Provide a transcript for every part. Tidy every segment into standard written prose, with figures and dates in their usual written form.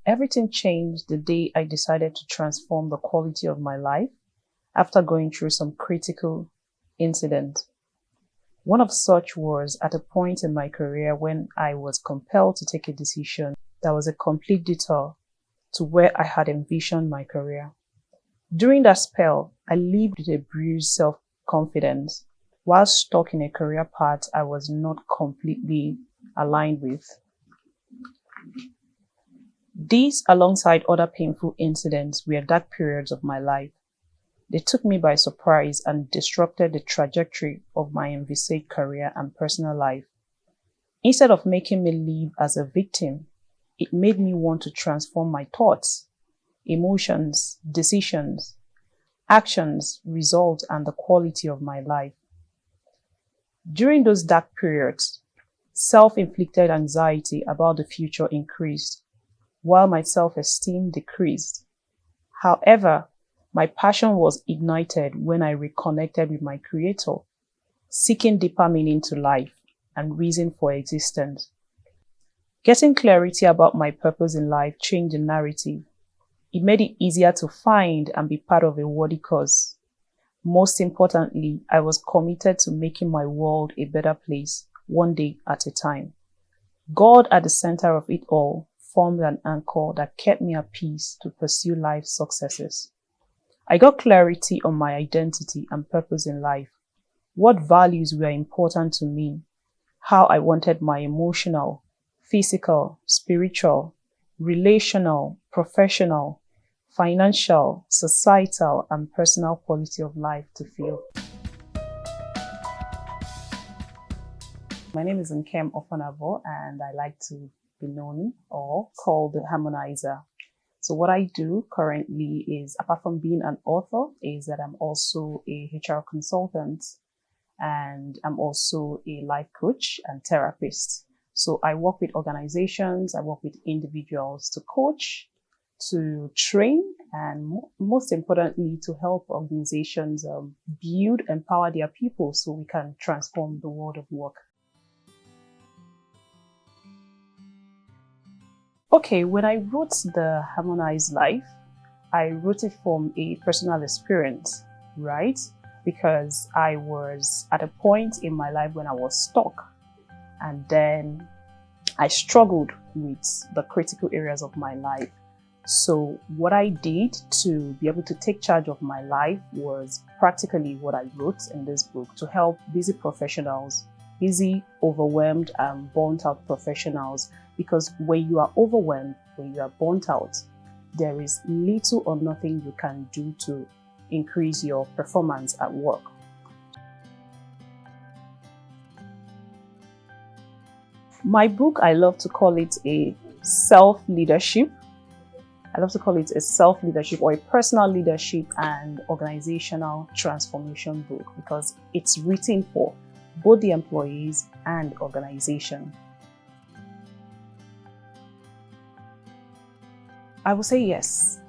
Everything changed the day I decided to transform the quality of my life after going through some critical incident. One of such was at a point in my career when I was compelled to take a decision that was a complete detour to where I had envisioned my career. During that spell, I lived with a bruised self-confidence while stuck in a career path I was not completely aligned with. These, alongside other painful incidents, were dark periods of my life. They took me by surprise and disrupted the trajectory of my envisaged career and personal life. Instead of making me live as a victim, it made me want to transform my thoughts, emotions, decisions, actions, results, and the quality of my life. During those dark periods, self-inflicted anxiety about the future increased, while my self-esteem decreased. However, my passion was ignited when I reconnected with my Creator, seeking deeper meaning to life and reason for existence. Getting clarity about my purpose in life changed the narrative. It made it easier to find and be part of a worthy cause. Most importantly, I was committed to making my world a better place, one day at a time. God at the center of it all formed an anchor that kept me at peace to pursue life's successes. I got clarity on my identity and purpose in life, what values were important to me, how I wanted my emotional, physical, spiritual, relational, professional, financial, societal, and personal quality of life to feel. My name is Nkem Offonabo, and I like to be known or called the Harmonizer. So what I do currently is, apart from being an author, is that I'm also a HR consultant, and I'm also a life coach and therapist. So I work with organizations, I work with individuals to coach, to train, and most importantly, to help organizations build, empower their people so we can transform the world of work. Okay, when I wrote the Harmonized Life, I wrote it from a personal experience, right? Because I was at a point in my life when I was stuck, and then I struggled with the critical areas of my life. So what I did to be able to take charge of my life was practically what I wrote in this book to help busy professionals, busy, overwhelmed, and burnt out professionals. Because when you are overwhelmed, when you are burnt out, there is little or nothing you can do to increase your performance at work. My book, I love to call it a self-leadership. I love to call it a self-leadership or a personal leadership and organizational transformation book because it's written for both the employees and organization. I would say yes.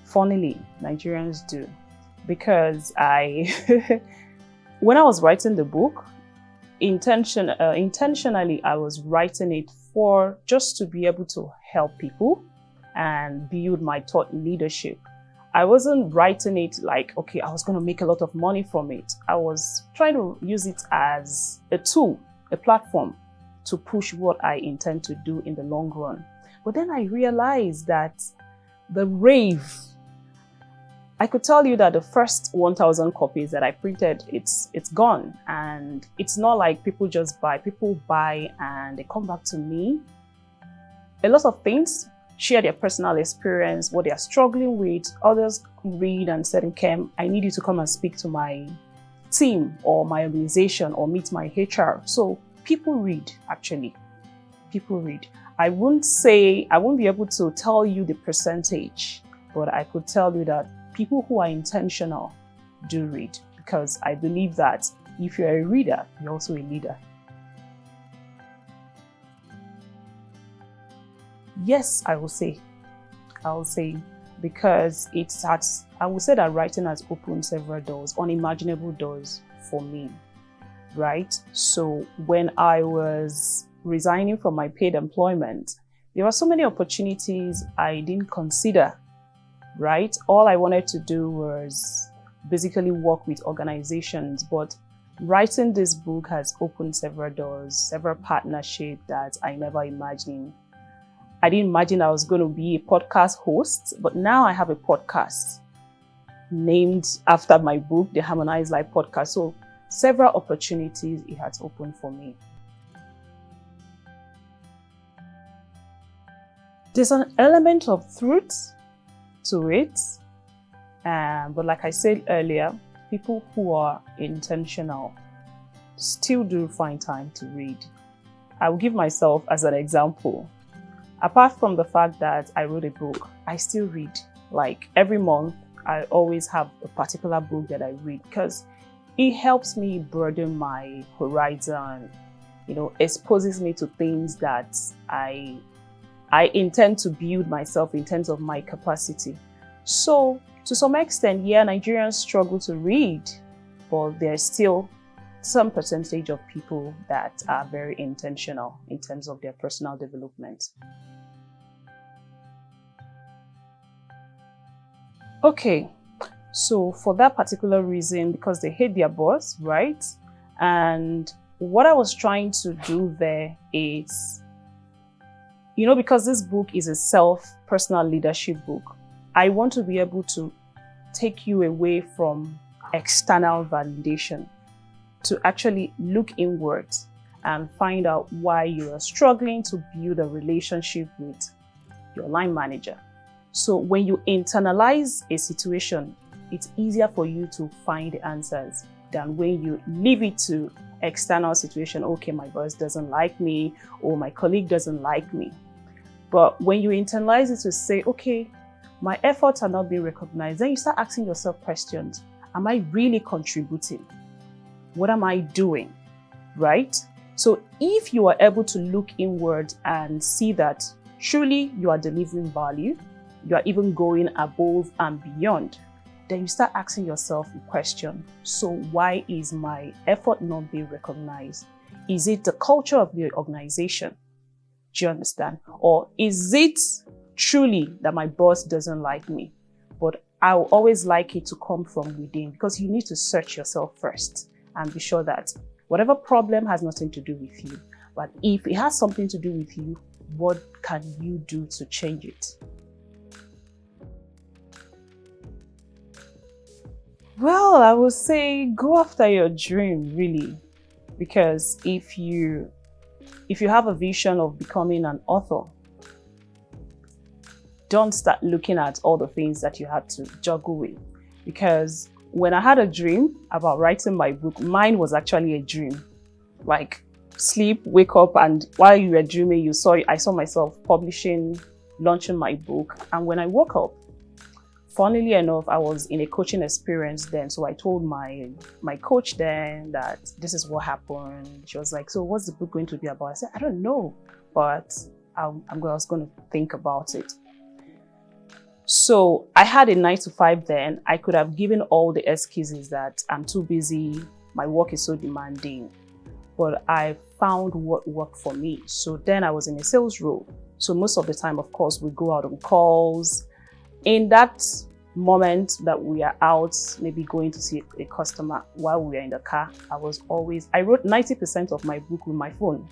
Funnily, Nigerians do. Because when I was writing the book, intentionally, I was writing it for just to be able to help people and build my thought leadership. I wasn't writing it like, okay, I was going to make a lot of money from it. I was trying to use it as a tool, a platform to push what I intend to do in the long run. But then I realized that the rave, I could tell you that the first 1,000 copies that I printed, it's gone. And it's not like people just buy. People buy and they come back to me. A lot of things, share their personal experience, what they are struggling with. Others read and said, Nkem, I need you to come and speak to my team or my organization or meet my HR. So people read, actually. People read. I won't be able to tell you the percentage, but I could tell you that people who are intentional do read, because I believe that if you're a reader, you're also a leader. Yes, I will say, because I would say that writing has opened several doors, unimaginable doors for me, right? So when I was resigning from my paid employment, There were so many opportunities I didn't consider, right? All I wanted to do was basically work with organizations, but writing this book has opened several doors, several partnerships that I never imagined. I didn't imagine I was going to be a podcast host, but now I have a podcast named after my book, the Harmonized Life Podcast. So several opportunities it has opened for me. There's an element of truth to it, but like I said earlier, people who are intentional still do find time to read. I will give myself as an example. Apart from the fact that I wrote a book, I still read. Like every month, I always have a particular book that I read because it helps me broaden my horizon, exposes me to things that I intend to build myself in terms of my capacity. So to some extent, yeah, Nigerians struggle to read, but there's still some percentage of people that are very intentional in terms of their personal development. Okay, so for that particular reason, because they hate their boss, right? And what I was trying to do there is, because this book is a personal leadership book, I want to be able to take you away from external validation to actually look inwards and find out why you are struggling to build a relationship with your line manager. So when you internalize a situation, it's easier for you to find the answers than when you leave it to external situation. Okay, my boss doesn't like me, or my colleague doesn't like me. But when you internalize it to say, okay, my efforts are not being recognized, then you start asking yourself questions. Am I really contributing? What am I doing? Right? So if you are able to look inward and see that truly you are delivering value, you are even going above and beyond, then you start asking yourself a question. So why is my effort not being recognized? Is it the culture of the organization? Do you understand? Or is it truly that my boss doesn't like me? But I will always like it to come from within, because you need to search yourself first and be sure that whatever problem has nothing to do with you. But if it has something to do with you, what can you do to change it? Well, I would say go after your dream, really. Because if you have a vision of becoming an author, don't start looking at all the things that you had to juggle with. Because when I had a dream about writing my book, mine was actually a dream. Like sleep, wake up, and while you were dreaming, I saw myself launching my book. And when I woke up, funnily enough, I was in a coaching experience then. So I told my coach then that this is what happened. She was like, so what's the book going to be about? I said, I don't know, but I was going to think about it. So I had a 9-to-5 then. I could have given all the excuses that I'm too busy, my work is so demanding, but I found what worked for me. So then I was in a sales role. So most of the time, of course, we go out on calls. In that moment that we are out, maybe going to see a customer while we are in the car, I wrote 90% of my book with my phone,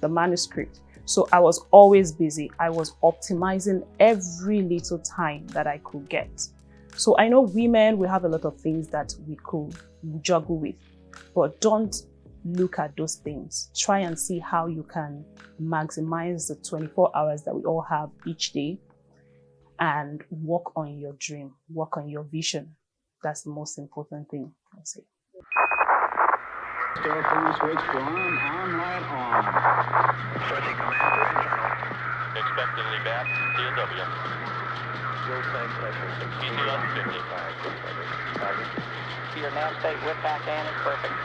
the manuscript. So I was always busy. I was optimizing every little time that I could get. So I know women, we have a lot of things that we could juggle with, but don't look at those things. Try and see how you can maximize the 24 hours that we all have each day and work on your dream, work on your vision. That's the most important thing, I'll say. Switch to on, light on. Switching command to internal. Expectedly back, DW. Fuel tank pressure 60. ET on 55. Your nav state with back and is perfect.